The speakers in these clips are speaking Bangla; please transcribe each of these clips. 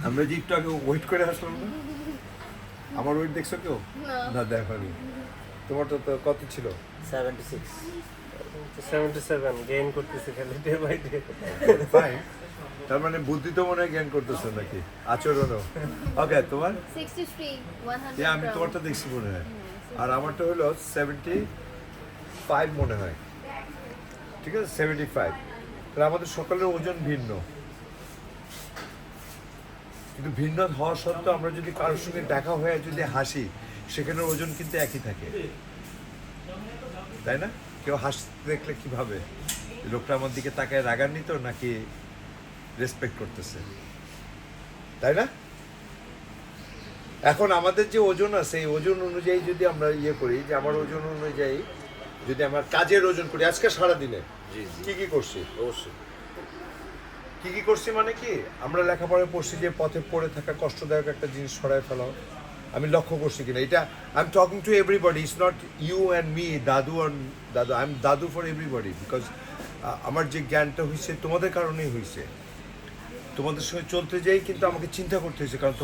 আমরা যে একটু আগে ওয়েট করে আসলাম না, আমার ওয়েট দেখছো কেউ? না দেখনি। তোমার তো কত ছিল? 76 77 গেইন করতেছি খালি ডে বাই ডে। ফাইন। তার মানে বুদ্ধি তো মনে হয় জ্ঞান করতেছো নাকি আচরণও? ওকে, তোমার? 63 100 আমি তোমারটা দেখছি মনে হয়, আর আমারটা হলো 75 মনে হয়। ঠিক আছে, 75। তাহলে আমাদের সকলের ওজন ভিন্ন, কিন্তু ভিন্ন হওয়া সত্ত্বেও আমরা যদি কারোর সঙ্গে দেখা হয়ে যদি হাসি, সেখানে ওজন কিন্তু একই থাকে, তাই না? কেউ হাসতে দেখলে কি ভাবে, লোকটা আমার দিকে তাকায় রাগান্বিত নাকি রেসপেক্ট করতেছে, তাই না? এখন আমাদের যে ওজন আছে, এই ওজন অনুযায়ী যদি আমরা ইয়ে করি, যে আমার ওজন অনুযায়ী যদি আমার কাজের ওজন করি, আজকে সারাদিনে কি কি করছি, অবশ্যই। কি কি করছি মানে কি, আমরা লেখাপড়ায় পড়ছি যে পথে পড়ে থাকা কষ্টদায়ক একটা জিনিস সরায় ফেলাও, আমি লক্ষ্য করছি কিনা এটা। I am talking to everybody, it's not you and me, দাদু অ্যান্ড দাদু, আই এম দাদু ফর এভরিবডি, বিকজ আমার যে জ্ঞানটা হয়েছে তোমাদের কারণেই হয়েছে। তোমাদের সঙ্গে চলতে যাই কিন্তু আমাকে চিন্তা করতে হয়েছে, কারণ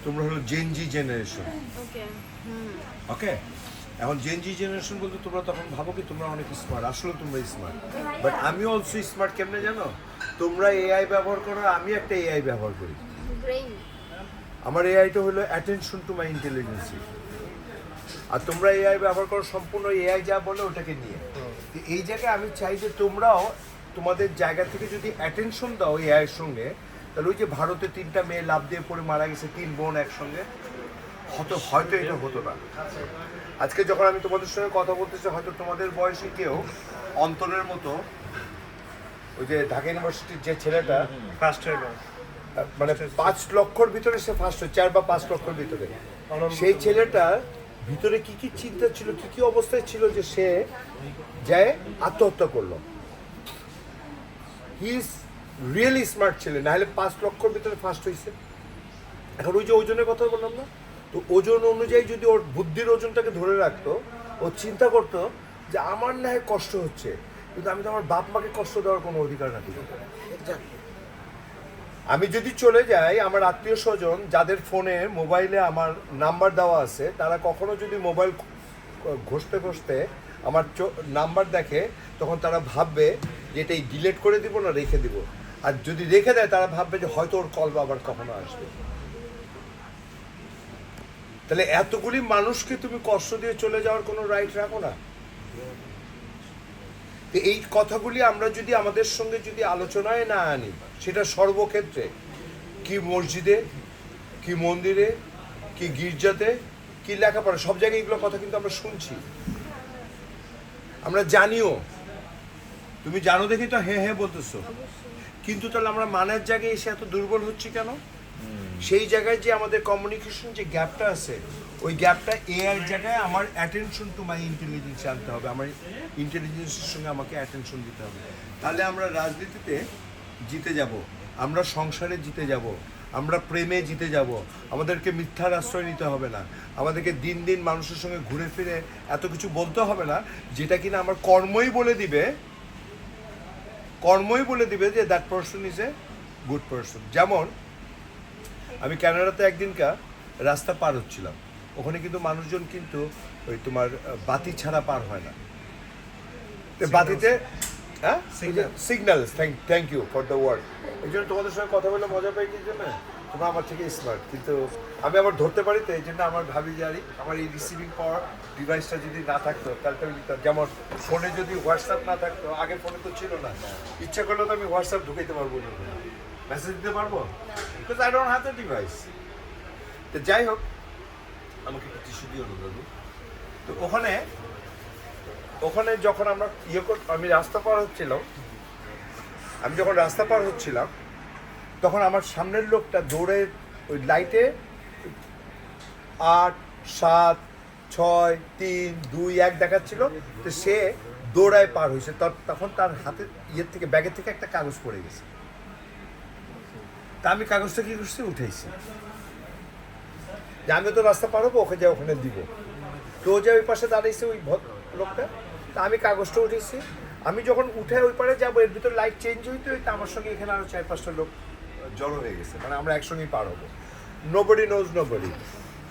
তোমরা হলো জেনজি জেনারেশন। ওকে ওকে, এখন জেনজি জেনারেশন বলতে তোমরা তখন ভাবো কি তোমরা অনেক স্মার্ট, আসলে তোমরা স্মার্ট, বাট আমি অলসো স্মার্ট। কেমনে জানো? তোমরা এআই ব্যবহার করো, আমি একটা এআই ব্যবহার করি। ব্রেইন আমার এআইটা হলো অ্যাটেনশন টু মাই ইন্টেলিজেন্সি, আর তোমরা এআই ব্যবহার করো সম্পূর্ণ এআই যা বলে ওটাকে নিয়ে। তো এই জায়গায় আমি চাই যে তোমরাও তোমাদের জায়গা থেকে যদি অ্যাটেনশন দাও এআইয়ের সঙ্গে, তাহলে ওই যে ভারতে 3টা মেয়ে লাফ দিয়ে পড়ে মারা গেছে, 3 বোন একসঙ্গে, হয়তো এটা হতো না। আজকে যখন আমি তোমাদের সঙ্গে কথা বলতেছি, হয়তো তোমাদের বয়সে কেউ অন্তরের মতো, ওই যে ঢাকা ইউনিভার্সিটির যে ছেলেটা ফার্স্ট হইল মানে 5 লক্ষর ভিতরে সে ফার্স্ট হয়, 4 বা 5 লক্ষর ভিতরে, সেই ছেলেটার ভিতরে কি কি চিন্তা ছিল, কি কি অবস্থায় ছিল যে সে যায় আত্মহত্যা করলো। হি ইজ রিয়েলি স্মার্ট ছেলে, না হলে 5 লক্ষর ভিতরে ফার্স্ট হয়েছে। এখন ওই যে ওজনের কথা বললাম না, তো ওজন অনুযায়ী যদি ওর বুদ্ধির ওজনটাকে ধরে রাখতো, ও চিন্তা করতো যে আমার না হয় কষ্ট হচ্ছে, কিন্তু আমি তো আমার বাপ মাকে কষ্ট দেওয়ার কোনো অধিকার রাখি না। আমি যদি চলে যাই, আমার আত্মীয় স্বজন যাদের ফোনে মোবাইলে আমার নাম্বার দেওয়া আছে, তারা কখনো যদি মোবাইল ঘষতে ঘষতে আমার নাম্বার দেখে, তখন তারা ভাববে যে এটাই ডিলিট করে দিব না রেখে দিব, আর যদি রেখে দেয় তারা ভাববে যে হয়তো ওর কল আবার কখনো আসবে। তাহলে এতগুলি মানুষকে তুমি কষ্ট দিয়ে চলে যাওয়ার কোনো রাইট রাখো না। তো এই কথাগুলি আমরা যদি আমাদের সঙ্গে যদি আলোচনায় না আনি, সেটা সর্বক্ষেত্রে, কি মসজিদে, কি মন্দিরে, কি গির্জাতে, কি লেখাপড়া, সব জায়গায় এগুলো কথা কিন্তু আমরা শুনছি, আমরা জানিও। তুমি জানো দেখি তো হ্যাঁ হ্যাঁ বলতেছো, কিন্তু তাহলে আমরা মানের জায়গায় এসে এত দুর্বল হচ্ছি কেন? সেই জায়গায় যে আমাদের কমিউনিকেশন যে গ্যাপটা আছে, ওই গ্যাপটা এআই জায়গায় আমার অ্যাটেনশন টু মাই ইন্টেলিজেন্স আনতে হবে, আমার ইন্টেলিজেন্সের সঙ্গে আমাকে অ্যাটেনশন দিতে হবে। তাহলে আমরা রাজনীতিতে জিতে যাব, আমরা সংসারে জিতে যাব, আমরা প্রেমে জিতে যাব, আমাদেরকে মিথ্যার আশ্রয় নিতে হবে না, আমাদেরকে দিন দিন মানুষের সঙ্গে ঘুরে ফিরে এত কিছু বলতে হবে না, যেটা কিনা আমার কর্মই বলে দিবে যে that person is a good person. যেমন আমি কানাডাতে একদিনকার রাস্তা পার হচ্ছিলাম, ওখানে কিন্তু মানুষজন কিন্তু ওই তোমার বাতি ছাড়া পার হয় না, বাতিতে হ্যাঁ signal, thank you for the word. এই জন্য তোমাদের সঙ্গে কথা বলে মজা পাই, কি জন্য তোমরা আমার থেকে স্মার্ট, কিন্তু আমি আবার ধরতে পারি, তো এই জন্য আমার ভাবি যে আমার এই রিসিভিং পাওয়ার ডিভাইসটা যদি না থাকতো তাহলে তো আমি লিখতাম। যেমন ফোনে যদি হোয়াটসঅ্যাপ না থাকতো, আগের ফোনে তো ছিল না, ইচ্ছা করলে তো আমি হোয়াটসঅ্যাপ ঢুকাইতে পারবো না, মেসেজ দিতে পারবো, because I don't have the device. তো যাই হোক, আমাকে একটু টিস্যু দিও না দাদু। তো ওখানে যখন আমরা আমি যখন রাস্তা পার হচ্ছিলাম, তখন আমার সামনের লোকটা দৌড়ে ওই লাইটে 8, 7, 6, 3, 2, 1 দেখাচ্ছিল, তো সে দৌড়ায় পার হয়েছে। তখন তার হাতে থেকে ব্যাগের থেকে একটা কাগজ পড়ে গেছে, তা আমি কাগজটা কি করছি, উঠেছি, যে আমি তো রাস্তা পার হবো, ওকে যাই ওখানে দিব। তো ও যে ওই পাশে দাঁড়িয়েছে ওই লোকটা, তা আমি কাগজটা উঠেছি। আমি যখন উঠে ওই পারে যাবো, এর ভিতরে লাইট চেঞ্জ হইতে হইতে আমার সঙ্গে এখানে আরো 4-5টা লোক জড়ো হয়ে গেছে, মানে আমরা একসঙ্গেই পার হবো। Nobody nose nobody,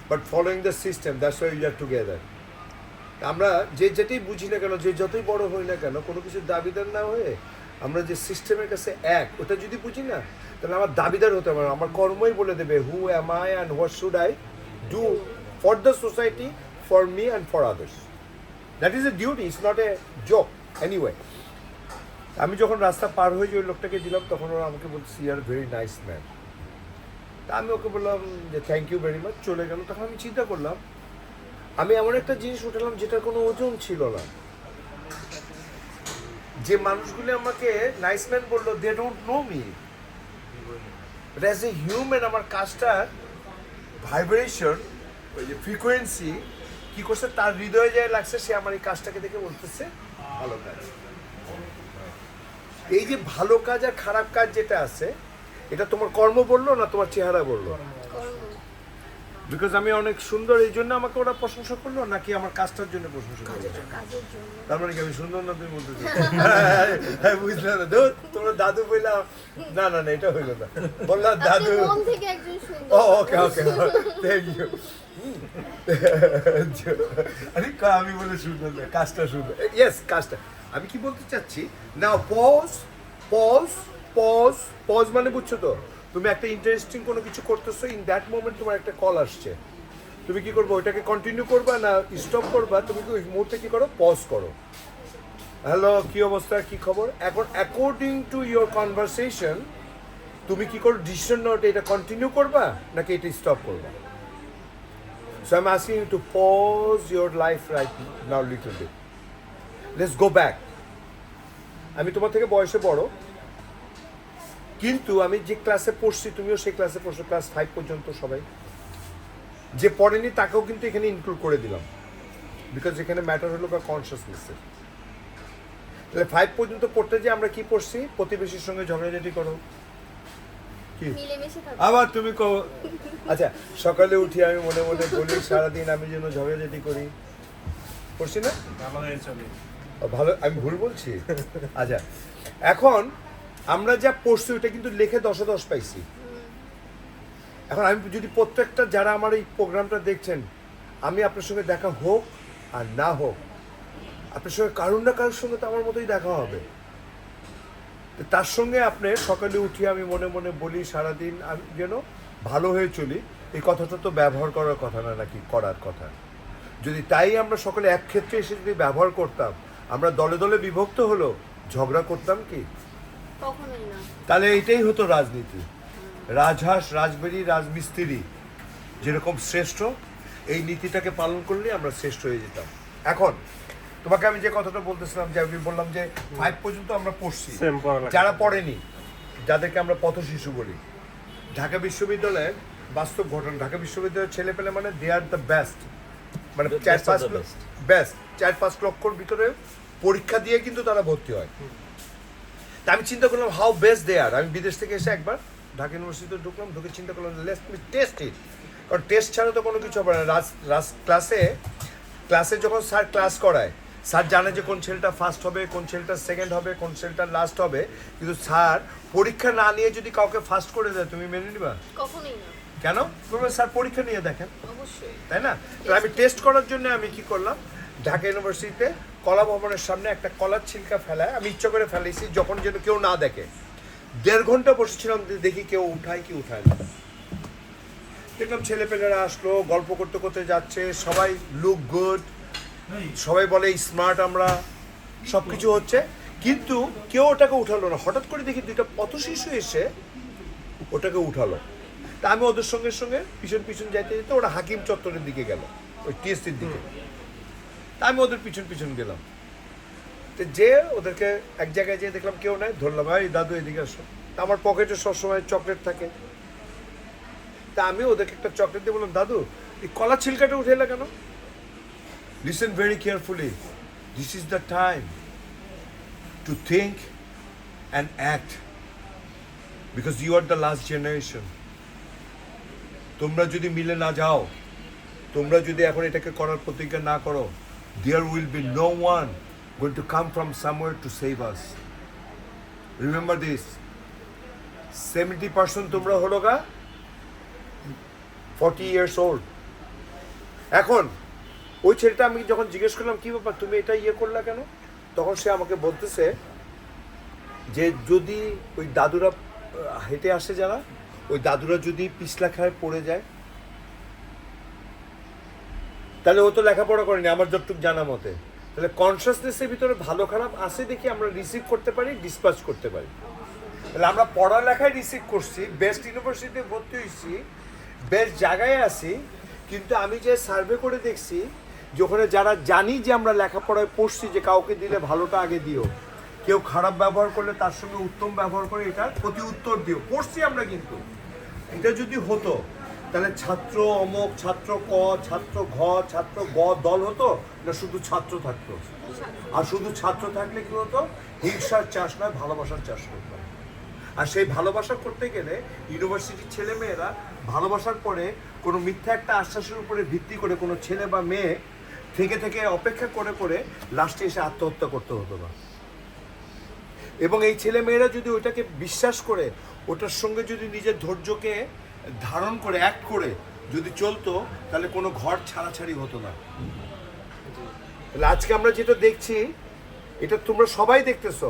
but following the system, that's why we are together. আমরা যে যেটাই বুঝি না কেন, যে যতই বড় হই না কেন, কোনো কিছু দাবিদার না হয়ে আমরা যে সিস্টেমের কাছে এক, ওটা যদি বুঝি না, তাহলে আমার দাবিদার হতে পারে। আমার কর্মই বলে দেবে who am I and what should I do for the society, for me and for others. That is a duty, it's not a job anyway. আমি যখন রাস্তা পার হয়ে যে ওই লোকটাকে দিলাম, তখন ওরা আমাকে বলছে you are very nice man. তা আমি ওকে বললাম যে থ্যাংক ইউ ভেরি মাচ, চলে গেল। তখন আমি চিন্তা করলাম, আমি এমন একটা জিনিস উঠালাম যেটার কোনো ওজন ছিল না। যে মানুষগুলো আমাকে নাইস ম্যান বললো, they don't know me, but as a human আমার কাজটার ভাইব্রেশন, ওই যে ফ্রিকোয়েন্সি কি করছে তার হৃদয়ে যায় লাগছে, সে আমার এই কাজটাকে দেখে বলতেছে ভালো কাজ। এই যে ভালো কাজ আর খারাপ কাজ যেটা আছে, এটা তোমার কর্ম বললো না তোমার চেহারা বললো? বিকজ আমি অনেক সুন্দর এই জন্য আমাকে ওরা প্রশংসা করলো, নাকি আমার কাজটার জন্য প্রশংসা করলো? তার মানে কি আমি সুন্দর না, তুমি বলতে বুঝলে না? তোমরা দাদু বললাম, না না না, এটা হইলো না, বললাম দাদু। ওকে ওকে, থ্যাংক ইউ। আমি বলে সুন্দর না, কাজটা সুন্দর। ইয়েস, কাজটা আমি কি বলতে চাচ্ছি না, পজ পজ পজ পজ মানে বুঝছো তো? তুমি একটা ইন্টারেস্টিং কোনো কিছু করতেছো, ইন দ্যাট মোমেন্ট তোমার একটা কল আসছে, তুমি কি করবো? ওইটাকে কন্টিনিউ করবা না স্টপ করবা? তুমি কি ওই মুহূর্তে কি করো? পজ করো। হ্যালো, কি অবস্থা, কি খবর? এখন অ্যাকর্ডিং টু ইয়োর কনভারসেশন তুমি কি করো? ডিসিশন নাও, এটা কন্টিনিউ করবা নাকি এটা স্টপ করবা। So I am asking you to pause your life right now little bit. Let's go back. আমি তোমার থেকে বয়সে বড়, কিন্তু আমি যে ক্লাসে পড়ছি তুমিও সেই ক্লাসে পড়ছো, ক্লাস 5 পর্যন্ত সবাই। যে পড়েনি তাকেও কিন্তু এখানে ইনক্লুড করে দিলাম, বিকজ এখানে ম্যাটার হলো বা কনসিয়াসনেসের। তাহলে 5 পর্যন্ত পড়তে যে আমরা কি পড়ছি? প্রতিবেশীর সঙ্গে ঝগড়াঝাটি করো, কি আবার তুমি কো। আচ্ছা, সকালে উঠি আমি মনে মনে বলি সারাদিন আমি যেন ঝগড়াঝাটি করি, পড়ছি না? ভালো, আমি ভুল বলছি? আচ্ছা, এখন আমরা যা পড়ছি ওটা কিন্তু লিখে 10-এ 10 পাইছি। এখন আমি যদি প্রত্যেকটা যারা আমার এই প্রোগ্রামটা দেখছেন, আমি আপনার সঙ্গে দেখা হোক আর না হোক, আপনার সঙ্গে কারোর না কারোর সঙ্গে তো আমার মতোই দেখা হবে। তার সঙ্গে আপনি সকালে উঠি আমি মনে মনে বলি সারাদিন আমি যেন ভালো হয়ে চলি, এই কথাটা তো ব্যবহার করার কথা না, নাকি করার কথা? যদি তাই আমরা সকলে এক ক্ষেত্রে এসে যদি ব্যবহার করতাম, আমরা দলে দলে বিভক্ত হলো ঝগড়া করতাম কি? তাহলে এটাই হতো রাজনীতি। রাজহাঁস, রাজবেরি, রাজমিস্ত্রি যেরকম শ্রেষ্ঠ, এই নীতিটাকে পালন করলে আমরা শ্রেষ্ঠ হয়ে যেতাম। এখন তোমাকে আমি যে কথাটা বলতেছিলাম, যে আমি বললাম যে 5 পর্যন্ত আমরা পড়ছি, যারা পড়েনি, যাদেরকে আমরা পথশিশু বলি, ঢাকা বিশ্ববিদ্যালয়ের বাস্তব ঘটনা, ঢাকা বিশ্ববিদ্যালয়ের ছেলে পেলে মানে দে আর দ্য বেস্ট, মানে 4-5 লক্ষর ভিতরে পরীক্ষা দিয়ে কিন্তু তারা ভর্তি হয়। তা আমি চিন্তা করলাম হাউ বেস্ট দে আর। আমি বিদেশ থেকে এসে একবার ঢাকা ইউনিভার্সিটিতে ঢুকলাম, ঢুকে চিন্তা করলাম লেটস মি টেস্ট ইট, কারণ টেস্ট ছাড়া তো কোনো কিছু হবে না। ক্লাসে যখন স্যার ক্লাস করায়, স্যার জানে যে কোন ছেলেটা ফার্স্ট হবে, কোন ছেলেটা সেকেন্ড হবে, কোন ছেলেটা লাস্ট হবে, কিন্তু স্যার পরীক্ষা না নিয়ে যদি কাউকে ফার্স্ট করে দেয়, তুমি মেনে নিবা? কখনোই না। কেন? বলবেন স্যার পরীক্ষা নিয়ে দেখেন, অবশ্যই, তাই না? তো আমি টেস্ট করার জন্য আমি কি করলাম, ঢাকা ইউনিভার্সিটিতে কলা ভবনের সামনে একটা কলার ছিলকা ফেলায় আমি ইচ্ছা করে ফেলেছি, যখন যেন কেউ না দেখে। 1.5 ঘন্টা বসেছিলাম, দেখি কেউ উঠায় কি উঠায় না। দেখলাম ছেলেপেলেরা আসলো, গল্প করতে করতে যাচ্ছে, সবাই লুক গুড, সবাই বলে স্মার্ট আমরা, সব কিছু হচ্ছে, কিন্তু কেউ ওটাকে উঠালো না। হঠাৎ করে দেখি 2টা পথশিশু এসে ওটাকে উঠালো। তা আমি ওদের সঙ্গে সঙ্গে পিছন পিছন যাইতে যেতে ওরা হাকিম চত্বরের দিকে গেল, ওই টিএসসির দিকে। তা আমি ওদের পিছন পিছন গেলাম, তো যে ওদেরকে এক জায়গায় যেয়ে দেখলাম কেউ নাই, ধরলাম ভাই দাদু এদিকে আসো। তা আমার পকেটে সবসময় চকলেট থাকে, তা আমি ওদেরকে একটা চকলেট দিয়ে বললাম দাদু এই কলা ছিলকাটা উঠে এলা কেন? Listen very carefully, this is the time to think and act, because you are the last generation. তোমরা যদি মিলে না যাও, তোমরা যদি এখন এটাকে করার প্রতিজ্ঞা না করো, there will be no one going to come from somewhere to save us. Remember this. 70% তোমরা হলো গা 40 years old। এখন ওই ছেলেটা আমি যখন জিজ্ঞেস করলাম কি ব্যাপার তুমি এটা ইয়ে করলা কেন, তখন সে আমাকে বলতেছে যে যদি ওই দাদুরা হেঁটে আসে যারা, ওই দাদুরা যদি পিছলা খায় পড়ে যায় তাহলে ও তো লেখাপড়া করেনি আমার যতটুকু জানা মতে, তাহলে কনসিয়াসনেসের ভিতরে ভালো খারাপ আসে দেখি আমরা রিসিভ করতে পারি, ডিসপাচ করতে পারি। তাহলে আমরা পড়ালেখায় রিসিভ করছি, বেস্ট ইউনিভার্সিটিতে ভর্তি হয়েছি, বেস্ট জায়গায় আছি, কিন্তু আমি যে সার্ভে করে দেখছি যে ওখানে যারা জানি যে আমরা লেখাপড়ায় পড়ছি যে কাউকে দিলে ভালোটা আগে দিও, কেউ খারাপ ব্যবহার করলে তার সঙ্গে উত্তম ব্যবহার করে এটার প্রতি উত্তর দিও, পড়ছি আমরা। কিন্তু এটা যদি হতো তাহলে ছাত্র অমক, ছাত্র ক, ছাত্র ঘ, ছাত্র গ দল হতো না শুধু ছাত্র থাকতো? আর শুধু ছাত্র থাকলে কি হতো? হিংসার চাষ নয়, ভালোবাসার চাষ করতো। আর সেই ভালোবাসা করতে গেলে ইউনিভার্সিটির ছেলে মেয়েরা ভালোবাসার পরে কোনো মিথ্যা একটা আশ্বাসের উপরে ভিত্তি করে কোনো ছেলে বা মেয়ে থেকে থেকে অপেক্ষা করে করে লাস্টে এসে আত্মহত্যা করতে হতো না। এবং এই ছেলে মেয়েরা যদি ওইটাকে বিশ্বাস করে, ওটার সঙ্গে যদি নিজের ধৈর্যকে ধারণ করে অ্যাক্ট করে যদি চলতো, তাহলে কোনো ঘর ছাড়াছাড়ি হতো না। তাহলে আজকে আমরা যেটা দেখছি, এটা তোমরা সবাই দেখতেছো।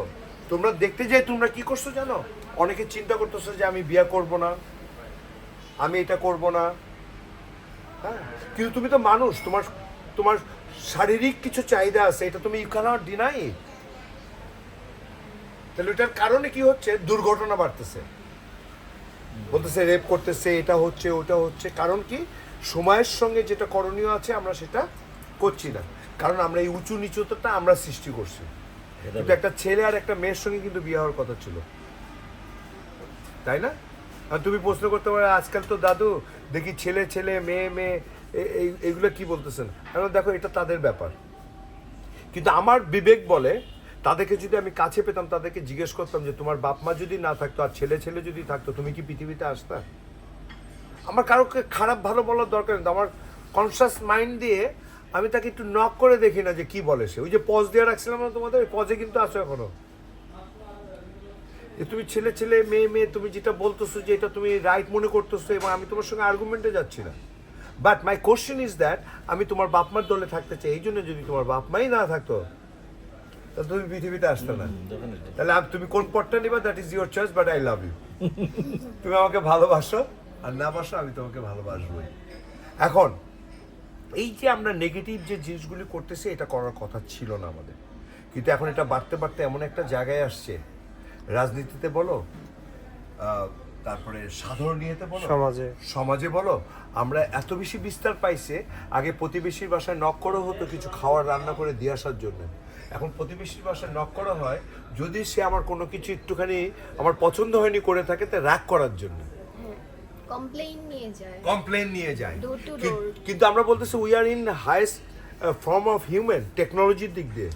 তোমরা দেখতে যাই তোমরা কি করছো জানো? অনেকে চিন্তা করতেছো যে আমি বিয়ে করব না, আমি এটা করব না। হ্যাঁ, কিন্তু তুমি তো মানুষ, তোমার তোমার শারীরিক কিছু চাহিদা আছে, এটা তুমি ইউ ক্যানট ডিনাই। তাহলে এটার কারণে কি হচ্ছে? দুর্ঘটনা বাড়তেছে, বলতেছে রেপ করতেছে, এটা হচ্ছে ওটা হচ্ছে। কারণ কি? সময়ের সঙ্গে যেটা করণীয় আছে আমরা সেটা করছি না, কারণ আমরা এই উঁচু নিচুতা আমরা সৃষ্টি করছি। কিন্তু একটা ছেলে আর একটা মেয়ের সঙ্গে কিন্তু বিয়ে হওয়ার কথা ছিল, তাই না? আর তুমি প্রশ্ন করতে পারো আজকাল তো দাদু দেখি ছেলে ছেলে মেয়ে মেয়ে এইগুলো কি বলতেছেন? এখন দেখো এটা তাদের ব্যাপার, কিন্তু আমার বিবেক বলে তাদেরকে যদি আমি কাছে পেতাম, তাদেরকে জিজ্ঞেস করতাম যে তোমার বাপ মা যদি না থাকতো আর ছেলে ছেলে যদি থাকতো, তুমি কি পৃথিবীতে আসতা? আমার কারোকে খারাপ ভালো বলার দরকার নেই, আমার কনসিয়াস মাইন্ড দিয়ে আমি তাকে একটু নক করে দেখি না যে কি বলে সে। ওই যে পজ দিয়ে রাখছিলাম না তোমাদের, ওই পজে কিন্তু আছো এখনো। যে তুমি ছেলে ছেলে মেয়ে মেয়ে তুমি যেটা বলতেছো যে এটা তুমি রাইট মনে করতেছো, এবং আমি তোমার সঙ্গে আর্গুমেন্টে যাচ্ছি না। But my question is that আমি তোমার বাপ মার দলে থাকতে চাই। এই জন্য যদি তোমার বাপ মাই না থাকতো তাহলে তুমি পৃথিবীতে আসতে না। তাহলে তুমি কোন পথটা নিবা that is your choice, but I love you. তুমি আমাকে ভালোবাসো আর না বাসো, আমি তোমাকে ভালোবাসবোই। এখন এই যে আমরা নেগেটিভ যে জিনিসগুলি করতেছি, এটা করার কথা ছিল না আমাদের, কিন্তু এখন এটা বাড়তে বাড়তে এমন একটা জায়গায় আসছে, রাজনীতিতে বলো, তারপরে সাধারণ ইয়েতে বলো, সমাজে বলো, আমরা এত বেশি বিস্তার পাইছে। আগে প্রতিবেশীর বাসায় নক করা হতো কিছু খাবার রান্না করে দিয়ে আসার জন্য, এখন প্রতিবেশীর বাসায় নক করা হয় যদি সে আমার কোনো কিছু একটুখানি আমার পছন্দ হয়নি করে থাকে, তা রাগ করার জন্য কমপ্লেন নিয়ে যায়। কিন্তু আমরা বলতেছি we are in highest form of human টেকনোলজির দিক দিয়ে।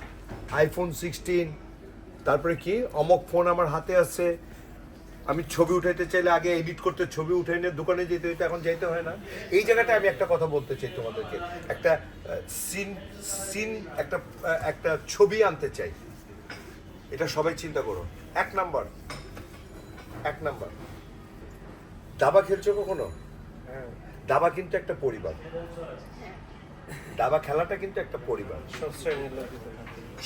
আইফোন 16, তারপরে কি অমক ফোন আমার হাতে আছে, আমি ছবি উঠাইতে চাইলে আগে এডিট করতে ছবি উঠে নিয়ে দোকানে যেতে হইতো, এখন যাইতে হয় না। এই জায়গাটায় আমি একটা কথা বলতে চাই তোমাদেরকে, একটা সিন একটা ছবি আনতে চাই। এটা সবাই চিন্তা করো। এক নাম্বার দাবা খেলছো কখনো? দাবা কিন্তু একটা পরিবার, দাবা খেলাটা কিন্তু একটা পরিবার।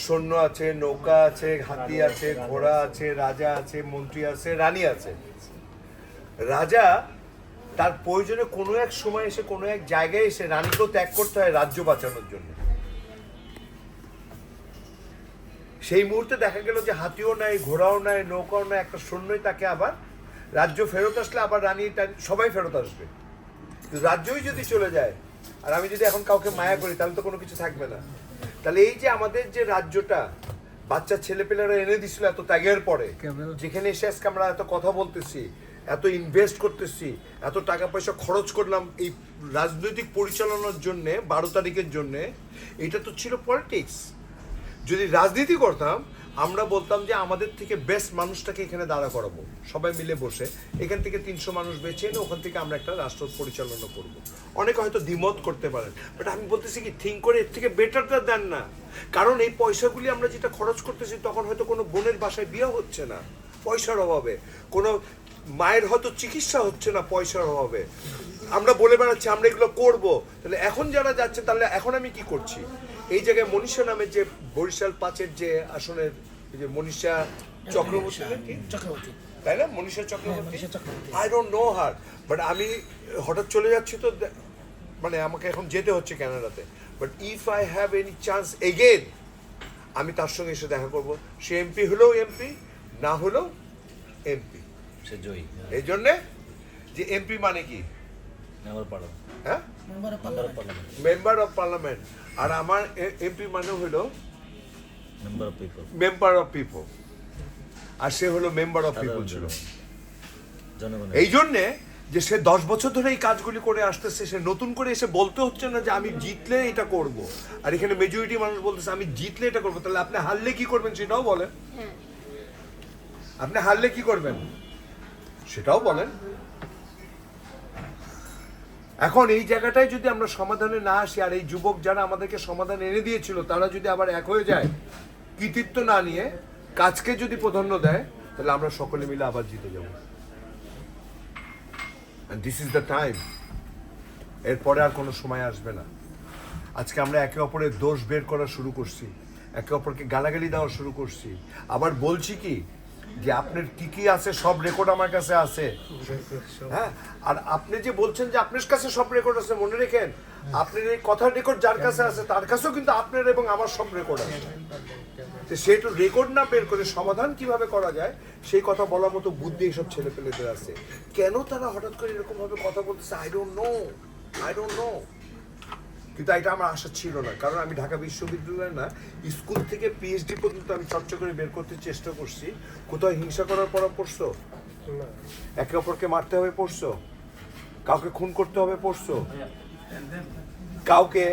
সৈন্য আছে, নৌকা আছে, হাতি আছে, ঘোড়া আছে, রাজা আছে, মন্ত্রী আছে, রানী আছে। রাজা তার প্রয়োজনে কোনো এক সময় এসে কোনো এক জায়গায় এসে রানীকেও ত্যাগ করতে হয় রাজ্য বাঁচানোর জন্য। সেই মুহূর্তে দেখা গেল যে হাতিও নাই, ঘোড়াও নাই, নৌকাও নাই, একটা সৈন্যই তাকে আবার রাজ্য ফেরত আসলে আবার রানী সবাই ফেরত আসবে। কিন্তু রাজ্যই যদি চলে যায় আর আমি যদি এখন কাউকে মায়া করি, তাহলে তো কোনো কিছু থাকবে না। তাহলে এই যে আমাদের যে রাজ্যটা বাচ্চা ছেলেপেলেরা এনে দিছিল এত ত্যাগের পরে, যেখানে এসে আজকে আমরা এত কথা বলতেছি, এত ইনভেস্ট করতেছি, এত টাকা পয়সা খরচ করলাম এই রাজনৈতিক পরিচালনার জন্যে, 12 তারিখের জন্যে, এটা তো ছিল পলিটিক্স। যদি রাজনীতি করতাম আমরা বলতাম যে আমাদের থেকে বেস্ট মানুষটাকে এখানে দাঁড়া করাবো, সবাই মিলে বসে এখান থেকে 300 মানুষ বেছে এনে ওখান থেকে আমরা একটা রাষ্ট্র পরিচালনা করব। অনেকে হয়তো দ্বিমত করতে পারেন, বাট আমি বলতেছি কি থিঙ্ক করে এর থেকে বেটারটা দেন না। কারণ এই পয়সাগুলি আমরা যেটা খরচ করতেছি, তখন হয়তো কোনো বোনের বাসায় বিয়ে হচ্ছে না পয়সার অভাবে, কোনো মায়ের হয়তো চিকিৎসা হচ্ছে না পয়সার অভাবে, আমরা বলে বেড়াচ্ছি আমরা এগুলো করব, তাহলে এখন যারা যাচ্ছে তাহলে এখন আমি কি করছি? এই জায়গায় মনীষা নামে যে বরিশাল 5-এর যে আসনের এই যে মনীষা চক্রবর্তী নাকি? চক্রবর্তী। তাই না, Manisha Chakraborty? Manisha Chakraborty. I don't know her, but আমি হঠাৎ চলে যাচ্ছি তো মানে আমাকে এখন যেতে হচ্ছে কানাডাতে, but if I have any chance again আমি তার সঙ্গে এসে দেখা করব। সে এমপি হলেও এমপি, না হলেও এমপি। সে জয়ী এই জন্যে যে এমপি মানে কি, মেম্বার পার্লামেন্ট হ্যাঁ, member of parliament. Member of parliament. আর আমার এমপি মানে হলো member of people member of people, আর সে হলো মেম্বার অফ পিপল ছিল। জনগণের এই জন্যে যে সে 10 বছর ধরে এই কাজগুলি করে আসতেছে, সে নতুন করে এসে বলতে হচ্ছে না যে আমি জিতলে এটা করব। আর এখানে মেজরিটি মানুষ বলতেছে আমি জিতলে এটা করবো, তাহলে আপনি হারলে কি করবেন সেটাও বলেন। আপনি হারলে কি করবেন সেটাও বলেন। এখন এই জায়গাটায় যদি আমরা সমাধানে না আসি, আর এই যুবক যারা আমাদেরকে সমাধান এনে দিয়েছিল তারা যদি আবার এক হয়ে যায়, কৃতিত্ব না নিয়ে কাজকে যদি প্রাধান্য দেয়, তাহলে আমরা সকলে মিলে আবার জিতে যাব। And this is the time. এরপরে আর কোনো সময় আসবে না। আজকে আমরা একে অপরের দোষ বের করা শুরু করছি, একে অপরকে গালাগালি দেওয়া শুরু করছি। আবার বলছি কি যে আপনার কি কি আছে সব রেকর্ড আমার কাছে আছে, হ্যাঁ। আর আপনি যে বলছেন যে আপনার কাছে সব রেকর্ড আছে, মনে রেখেন আপনার এই কথার রেকর্ড যার কাছে আছে তার কাছেও কিন্তু আপনার এবং আমার সব রেকর্ড আছে। তো সেটা রেকর্ড না বের করে সমাধান কিভাবে করা যায় সেই কথা বলার মতো বুদ্ধি এইসব ছেলে পেলেদের আছে। কেন তারা হঠাৎ করে এরকম ভাবে কথা বলতেছে আই ডোন্ট নো। কিন্তু এটা আমার আশা ছিল না, কারণ আমি ঢাকা বিশ্ববিদ্যালয়ে না, স্কুল থেকে পিএইচডি পর্যন্ত আমি চর্চা করে বের করতে চেষ্টা করছি। কোথাও হিংসা করার পর পড়ছো? একে অপরকে মারতে হবে পড়ছো? কাউকে খুন করতে হবে পড়ছো? কাউকে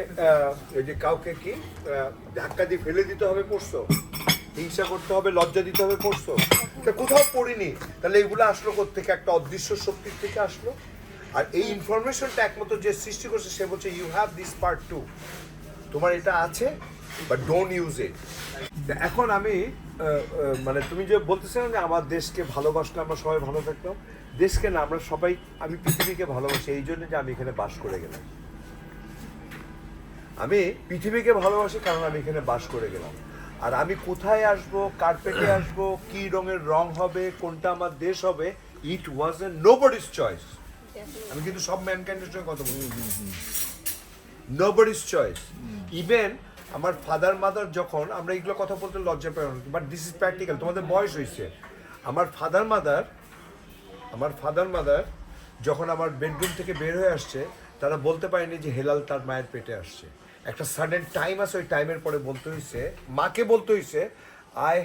এই যে কাউকে কি ধাক্কা দিয়ে ফেলে দিতে হবে পড়ছো? হিংসা করতে হবে, লজ্জা দিতে হবে পড়ছো? তা কোথাও পড়িনি। তাহলে এগুলো আসলো কোত্থেকে? একটা অদৃশ্য শক্তির থেকে আসলো। আর এই ইনফরমেশনটা একমাত্র যে সৃষ্টি করছে সে বলছে you have this part too, তোমার এটা আছে বাট ডোন্ট ইউজ ইট। এখন আমি মানে তুমি যে বলতেছিলাম যে আমার দেশকে ভালোবাসলে আমরা সবাই ভালো থাকতাম, দেশকে না, আমরা সবাই, আমি পৃথিবীকে ভালোবাসি এই জন্য যে আমি এখানে বাস করে গেলাম। আমি পৃথিবীকে ভালোবাসি কারণ আমি এখানে বাস করে গেলাম। আর আমি কোথায় আসবো, কার্পেটে আসবো, কি রঙের রং হবে, কোনটা আমার দেশ হবে, ইট ওয়াজ এ নোবডিজ চয়েস। আমি কিন্তু সব ম্যানকাইন্ডের সঙ্গে কথা বলি, নোবডিজ চয়েস। ইভেন আমার ফাদার মাদার যখন, আমরা এগুলো কথা বলতে লজ্জা পাই, বাট দিস ইজ প্র্যাকটিক্যাল, তোমাদের বয়স হয়েছে। আমার ফাদার মাদার যখন আমার বেডরুম থেকে বের হয়ে আসছে, তারা বলতে পারেনি যে হেলাল তার মায়ের পেটে আসছে। একটা সাডেন টাইম আছে, ওই টাইমের পরে বলতে হয়েছে, মাকে বলতে হয়েছে আই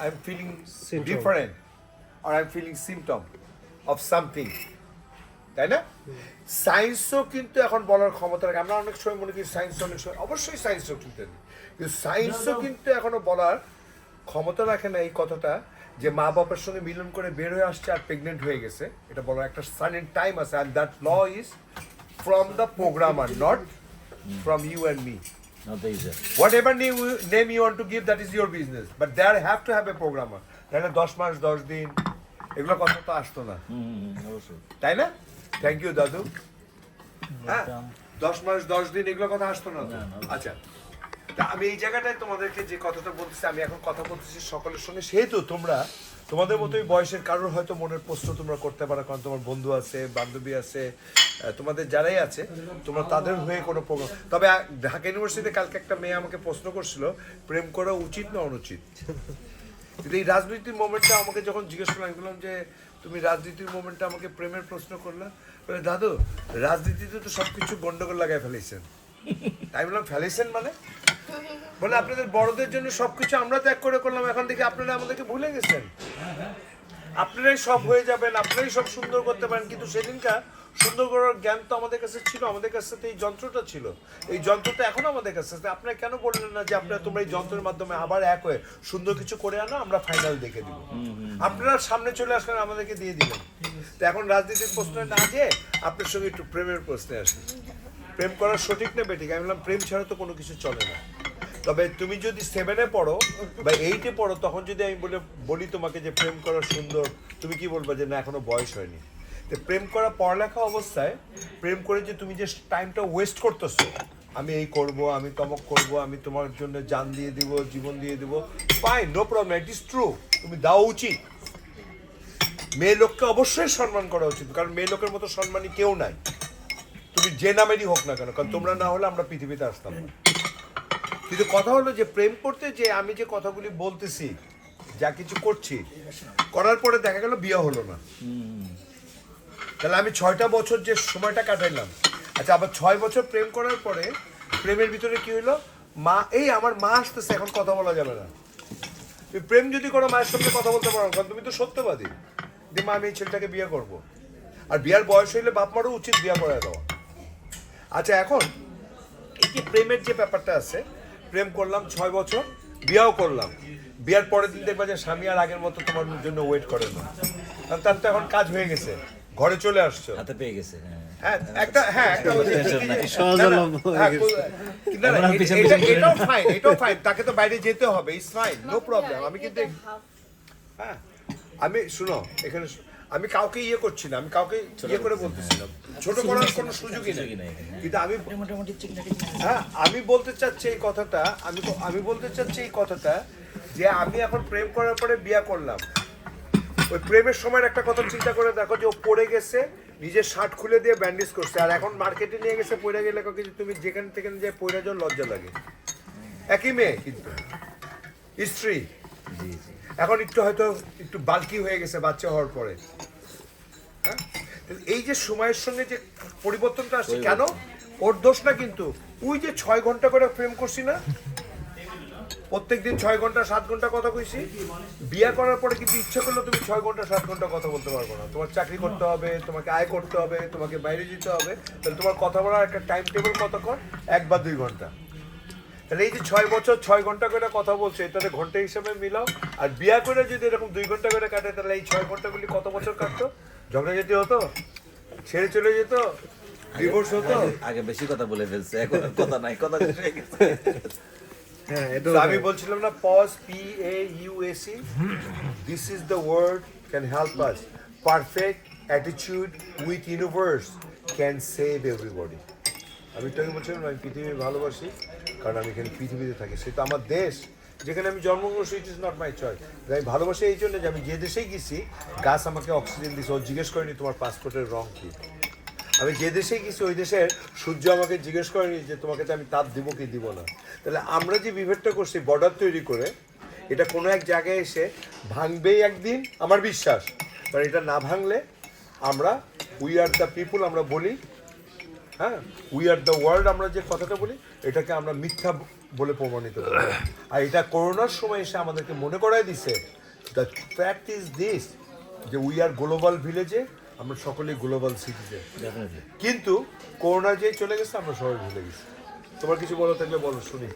এম ফিলিং ডিফারেন্ট আর I am feeling symptom of something, তাই না? সায়েন্সও কিন্তু এখন বলার ক্ষমতা রাখে। আমরা অনেক সময় মনে করি সায়েন্স অনেক সময়, অবশ্যই সায়েন্সও কিন্তু সায়েন্সও কিন্তু এখনো বলার ক্ষমতা রাখে না এই কথাটা যে মা বাবার সঙ্গে মিলন করে বের হয়ে আসছে আর প্রেগনেন্ট হয়ে গেছে। এটা বলার একটা সাডেন টাইম আছে, and that law is from the programmer, not from you and me. not the user. Whatever name you want to give, that is your business. But there have to have a programmer. তাই না? 10 মাস 10 দিন এগুলো কথা তো আসতো না, অবশ্যই। তাই না? থ্যাংক ইউ দাদু। হ্যাঁ, 10 মাস 10 দিন এগুলো কথা আসতো না তো। আচ্ছা, তা আমি এই জায়গাটায় তোমাদেরকে যে কথাটা বলতেছি, আমি এখন কথা বলতেছি সকলের সঙ্গে, সেহেতু তোমরা তোমাদের মতোই বয়সের কারোর হয়তো মনের প্রশ্ন তোমরা করতে পারো, কারণ তোমার বন্ধু আছে, বান্ধবী আছে, তোমাদের যারাই আছে তোমরা তাদের হয়ে কোনো প্রোগ্রাম। তবে ঢাকা ইউনিভার্সিটিতে কালকে একটা মেয়ে আমাকে প্রশ্ন করছিল প্রেম করা উচিত না অনুচিত। কিন্তু এই রাজনীতির মোমেন্টটা আমাকে যখন জিজ্ঞেস করলাম, আমি বললাম যে তুমি রাজনীতির মোমেন্টে আমাকে প্রেমের প্রশ্ন করলে, বলে দাদু রাজনীতিতে তো সব কিছু গন্ডগোল লাগায় ফেলেছেন। তাই বললাম ফেলেছেন মানে? বলে আপনাদের বড়দের জন্য সবকিছু আমরা ত্যাগ করে করলাম, এখন দেখি আপনারা আমাদেরকে ভুলে গেছেন। আপনারাই সব হয়ে যাবেন, আপনারাই সব সুন্দর করতে পারেন, কিন্তু সেদিনকার সুন্দর করার জ্ঞান তো আমাদের কাছে ছিল, আমাদের কাছে তো এই যন্ত্রটা ছিল, এই যন্ত্রটা এখনো আমাদের কাছে আছে। আপনারা কেন বললেন না যে আপনারা তোমরা এই যন্ত্রের মাধ্যমে আবার এক হয়ে সুন্দর কিছু করে আনো, আমরা ফাইনাল দেখে দিব। আপনারা সামনে চলে আসলেন, আমাদেরকে দিয়ে দিলেন। তো এখন রাজনীতির প্রশ্নে না যে আপনার সঙ্গে একটু প্রেমের প্রশ্নে আসেন। প্রেম করার সঠিক না বেঠিক? আমি বললাম প্রেম ছাড়া তো কোনো কিছু চলে না। তবে তুমি যদি 7-এ পড়ো বা 8-এ পড়ো, তখন যদি আমি বলি তোমাকে যে প্রেম করা সুন্দর, তুমি কি বলবা যে না এখনো বয়স হয়নি? তো প্রেম করা পড়ালেখা অবস্থায় প্রেম করে যে তুমি যে টাইমটা ওয়েস্ট করতেছো, আমি এই করব, আমি তমক করব, আমি তোমার জন্য জান দিয়ে দিব, জীবন দিয়ে দিব, fine, no problem, it is true, তুমি দাও উচিত। মেয়ে লোককে অবশ্যই সম্মান করা উচিত, কারণ মেয়ে লোকের মতো সম্মানী কেউ নাই, তুমি যে নামেরই হোক না কেন, কারণ তোমরা না হলে আমরা পৃথিবীতে আসতাম না। কিন্তু কথা হলো যে প্রেম করতে যে আমি যে কথাগুলি বলতেছি, যা কিছু করছি, করার পরে দেখা গেল বিয়ে হলো না, তাহলে আমি 6টা বছর যে সময়টা কাটাইলাম, আচ্ছা আবার 6 বছর প্রেম করার পরে প্রেমের ভিতরে কি হলো, মা এই আমার মা আসতেছে, এখন কথা বলা যাবে না। তুমি প্রেম যদি করো মায়ের সঙ্গে কথা বলতে পারো, কারণ তুমি তো সত্যবাদী যে মা আমি এই ছেলেটাকে বিয়ে করব। আর বিয়ার বয়স হইলে বাপ মারও উচিত বিয়ে করে দেওয়া। আচ্ছা এখন এই যে প্রেমের যে ব্যাপারটা আছে, প্রেম করলাম 6 বছর, বিয়েও করলাম, বিয়ার পরের দিন দেখবা যে স্বামী আর আগের মতো তোমার জন্য ওয়েট করে না, কারণ তার তো এখন কাজ হয়ে গেছে, ঘরে চলে আসছো, হাতে পেয়ে গেছে। হ্যাঁ একটা ওই যে Tension নাই। সহজলভ্য হয়ে হ্যাঁ, গেছে। না, না, আমরা পিছন এটা- পিছন এটাও ফাইন, এটাও ফাইন, তাকে তো বাইরে যেতে হবে, ইটস ফাইন, নো প্রবলেম। আমি কিন্তু হ্যাঁ আমি শুনো এখানে আমি কাউকে ইয়ে করছি না, আমি কাউকে ইয়ে করে বলতেছি না, ছোট করার কোনো সুযোগই সুযোগই নেই, নাই এখানে। কিন্তু আমি মোটামুটি চিকনাকি হ্যাঁ আমি বলতে চাচ্ছি এই কথাটা, আমি বলতে চাচ্ছি এই কথাটা যে আমি এখন প্রেম করার পরে বিয়ে করলাম, ওই প্রেমের সময় একটা কথা চিন্তা করে দেখো যে ও পড়ে গেছে, নিজের শার্ট খুলে দিয়ে ব্যান্ডেজ করছে, আর এখন মার্কেটে নিয়ে গেছে, পড়ে গেলে কিন্তু তুমি যেখান থেকে যে পড়ে যাও লজ্জা লাগে। একই মেয়ে কিন্তু স্ত্রী, জি জি। এখন একটু হয়তো একটু বাল্কি হয়ে গেছে বাচ্চা হওয়ার পরে। হ্যাঁ তো এই যে সময়ের সঙ্গে যে পরিবর্তনটা আসছে, কেন ওর দোষ না, কিন্তু ওই যে 6 ঘন্টা করে প্রেম করছি না, প্রত্যেকদিন 6 ঘন্টা 7 ঘন্টা কথা কইছি, বিয়ে করার পরে কিন্তু ইচ্ছা করলে তুমি 6 ঘন্টা 7 ঘন্টা কথা বলতে পারবো না, তোমার চাকরি করতে হবে, তোমাকে আয় করতে হবে, তোমাকে বাইরে যেতে হবে, তাহলে তোমার কথা বলার একটা টাইম টেবিল কতক্ষণ, 1 বা 2 ঘন্টা। তাহলে এই যে 6 বছর 6 ঘন্টা করে কথা বলছে, এটাতে ঘন্টা হিসাবে মিলাও, আর বিয়ে করে যদি এরকম 2 ঘন্টা করে কাটে, তাহলে এই 6 ঘন্টাগুলি কত বছর কাটতো, ঝগড়া যেতে হতো, ছেড়ে চলে যেত, ডিভোর্স হতো। আগে বেশি কথা বলে ফেলছে, এখন আর কথা নাই, কথা শেষ হয়ে গেছে। হ্যাঁ এটা তো আমি বলছিলাম না, pause PAUSE, this is the word can help us, perfect attitude with universe can save everybody. আমি তোকে বলছিলাম আমি পৃথিবী ভালোবাসি, কারণ আমি এখানে পৃথিবীতে থাকি, সেটা আমার দেশ, যেখানে আমি জন্মগ্রহণ করছি, it is not my choice. আমি ভালোবাসি এই জন্য যে আমি যে দেশেই গেছি, গাছ আমাকে অক্সিজেন দিচ্ছে, ও জিজ্ঞেস করেনি তোমার পাসপোর্টের রং কী। আমি যে দেশেই গেছি ওই দেশের সূর্য আমাকে জিজ্ঞেস করেনি যে তোমাকে তো আমি তাপ দিব কি দিব না। তাহলে আমরা যে বিভেদটা করছি বর্ডার তৈরি করে, এটা কোনো এক জায়গায় এসে ভাঙবেই একদিন, আমার বিশ্বাস, কারণ এটা না ভাঙলে আমরা উই আর দ্য পিপুল আমরা বলি, হ্যাঁ উই আর দ্য ওয়ার্ল্ড আমরা যে কথাটা বলি, এটাকে আমরা মিথ্যা বলে প্রমাণিত করি। আর এটা করোনার সময় এসে আমাদেরকে মনে করাই দিছে, দ্য ফ্যাক্ট ইজ দিস, যে উই আর গ্লোবাল ভিলেজে, আমরা সকলেই গ্লোবাল সিটিজেন। Definitely. কিন্তু করোনা যে চলে গেছে, আমরা সবাই ভুলে গেছি। তোমার কিছু বলো থাকলে বলো, শুনি।